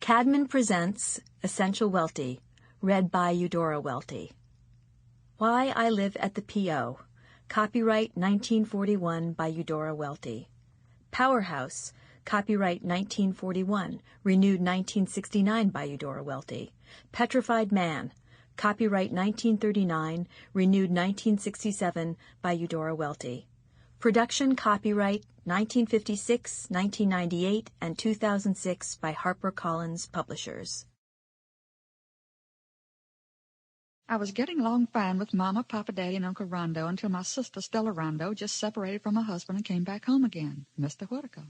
Caedmon presents Essential Welty, read by Eudora Welty. Why I Live at the P.O., copyright 1941 by Eudora Welty. Powerhouse, copyright 1941, renewed 1969 by Eudora Welty. Petrified Man, copyright 1939, renewed 1967 by Eudora Welty. Production copyright 1956, 1998, and 2006 by HarperCollins Publishers. I was getting along fine with Mama, Papa, Daddy, and Uncle Rondo until my sister, Stella Rondo, just separated from her husband and came back home again, Mr. Whitaker.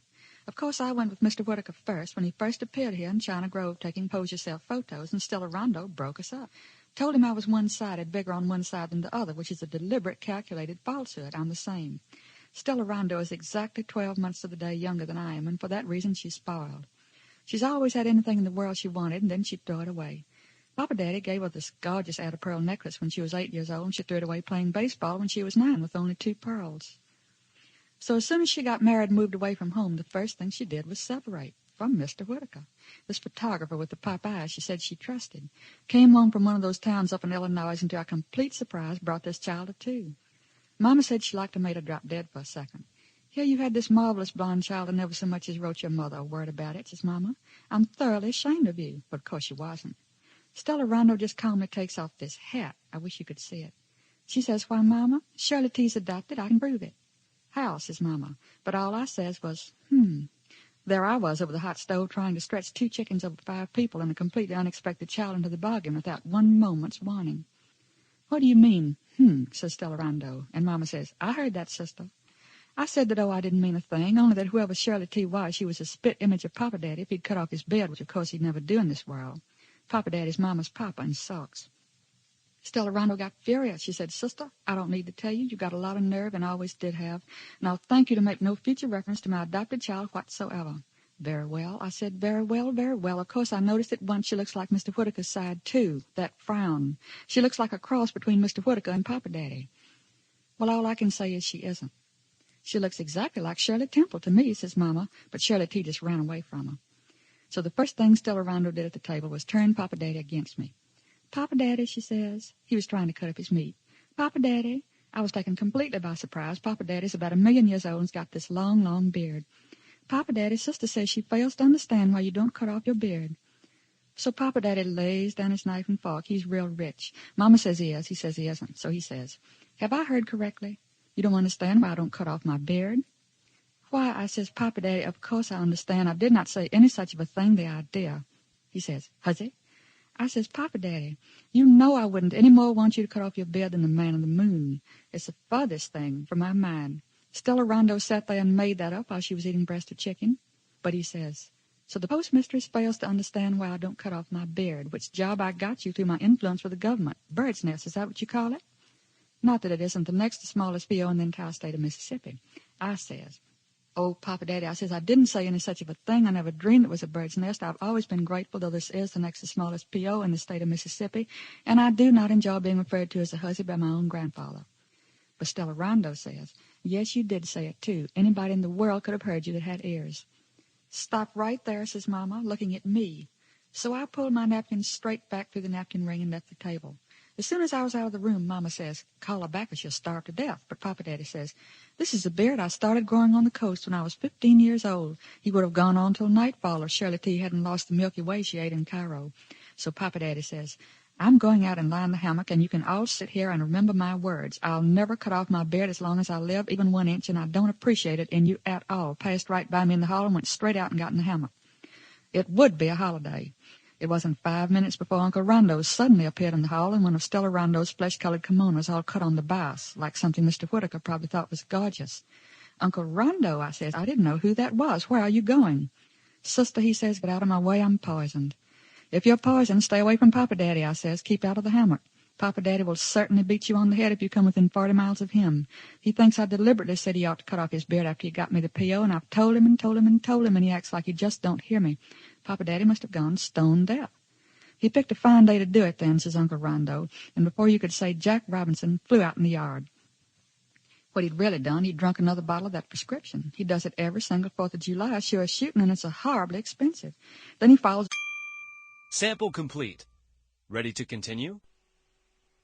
Of course, I went with Mr. Whitaker first when he first appeared here in China Grove taking pose-yourself photos, and Stella Rondo broke us up. Told him I was one-sided, bigger on one side than the other, which is a deliberate, calculated falsehood. I'm the same. Stella Rondo is exactly 12 months to the day younger than I am, and for that reason she's spoiled. She's always had anything in the world she wanted, and then she'd throw it away. Papa Daddy gave her this gorgeous add-a-pearl necklace when she was 8 years old, and she threw it away playing baseball when she was 9 with only 2 pearls. So as soon as she got married and moved away from home, the first thing she did was separate from Mr. Whitaker. This photographer with the pop eyes she said she trusted came home from one of those towns up in Illinois, and to our complete surprise brought this child of 2. Mama said she liked to make her drop dead for a second. Here you had this marvelous blonde child and never so much as wrote your mother a word about it, says Mama. I'm thoroughly ashamed of you. But of course she wasn't. Stella Rondo just calmly takes off this hat. I wish you could see it. She says, why, Mama, Shirley T's adopted. I can prove it. How, says Mama. But all I says was, There I was over the hot stove trying to stretch 2 chickens over 5 people and a completely unexpected child into the bargain without one moment's warning. What do you mean, says Stella Rondo. And Mama says, I heard that, sister. I said that, I didn't mean a thing, only that whoever Shirley T was, she was a spit image of Papa Daddy if he'd cut off his beard, which of course he'd never do in this world. Papa Daddy's Mama's papa in socks. Stella Rondo got furious. She said, Sister, I don't need to tell you. You got a lot of nerve and always did have, and I'll thank you to make no future reference to my adopted child whatsoever. Very well, I said, very well, very well. Of course, I noticed at once she looks like Mr. Whitaker's side, too, that frown. She looks like a cross between Mr. Whitaker and Papa Daddy. Well, all I can say is she isn't. She looks exactly like Shirley Temple to me, says Mama, but Shirley T just ran away from her. So the first thing Stella Rondo did at the table was turn Papa Daddy against me. Papa Daddy, she says. He was trying to cut up his meat. Papa Daddy. I was taken completely by surprise. Papa Daddy's about 1,000,000 years old and's got this long, long beard. Papa Daddy, Sister says she fails to understand why you don't cut off your beard. So Papa Daddy lays down his knife and fork. He's real rich. Mama says he is. He says he isn't. So he says, have I heard correctly? You don't understand why I don't cut off my beard? Why, I says, Papa Daddy, of course I understand. I did not say any such of a thing, the idea. He says, Huzzy? I says, Papa Daddy, you know I wouldn't any more want you to cut off your beard than the man on the moon. It's the farthest thing from my mind. Stella Rondo sat there and made that up while she was eating breast of chicken. But he says, so the postmistress fails to understand why I don't cut off my beard, which job I got you through my influence with the government. Bird's nest, is that what you call it? Not that it isn't the next smallest P.O. in the entire state of Mississippi. I says, oh, Papa Daddy, I says, I didn't say any such of a thing. I never dreamed it was a bird's nest. I've always been grateful, though this is the next smallest P.O. in the state of Mississippi, and I do not enjoy being referred to as a hussy by my own grandfather. But Stella Rondo says, yes, you did say it, too. Anybody in the world could have heard you that had ears. Stop right there, says Mama, looking at me. So I pulled my napkin straight back through the napkin ring and left the table. As soon as I was out of the room, Mama says, call her back or she'll starve to death. But Papa Daddy says, this is a beard I started growing on the coast when I was 15 years old. He would have gone on till nightfall if Shirley T hadn't lost the Milky Way she ate in Cairo. So Papa Daddy says, I'm going out and lie in the hammock, and you can all sit here and remember my words. I'll never cut off my beard as long as I live, even 1 inch, and I don't appreciate it in you at all. Passed right by me in the hall and went straight out and got in the hammock. It would be a holiday. It wasn't 5 minutes before Uncle Rondo suddenly appeared in the hall in one of Stella Rondo's flesh-colored kimonos all cut on the bias, like something Mr. Whitaker probably thought was gorgeous. Uncle Rondo, I says, I didn't know who that was. Where are you going? Sister, he says, get out of my way, I'm poisoned. If you're poisoned, stay away from Papa Daddy, I says. Keep out of the hammock. Papa Daddy will certainly beat you on the head if you come within 40 miles of him. He thinks I deliberately said he ought to cut off his beard after he got me the P.O., and I've told him and told him and told him, and he acts like he just don't hear me. Papa Daddy must have gone stone deaf. He picked a fine day to do it then, says Uncle Rondo, and before you could say Jack Robinson, flew out in the yard. What he'd really done, he'd drunk another bottle of that prescription. He does it every single 4th of July, sure as shooting, and it's horribly expensive. Then he follows Sample complete. Ready to continue?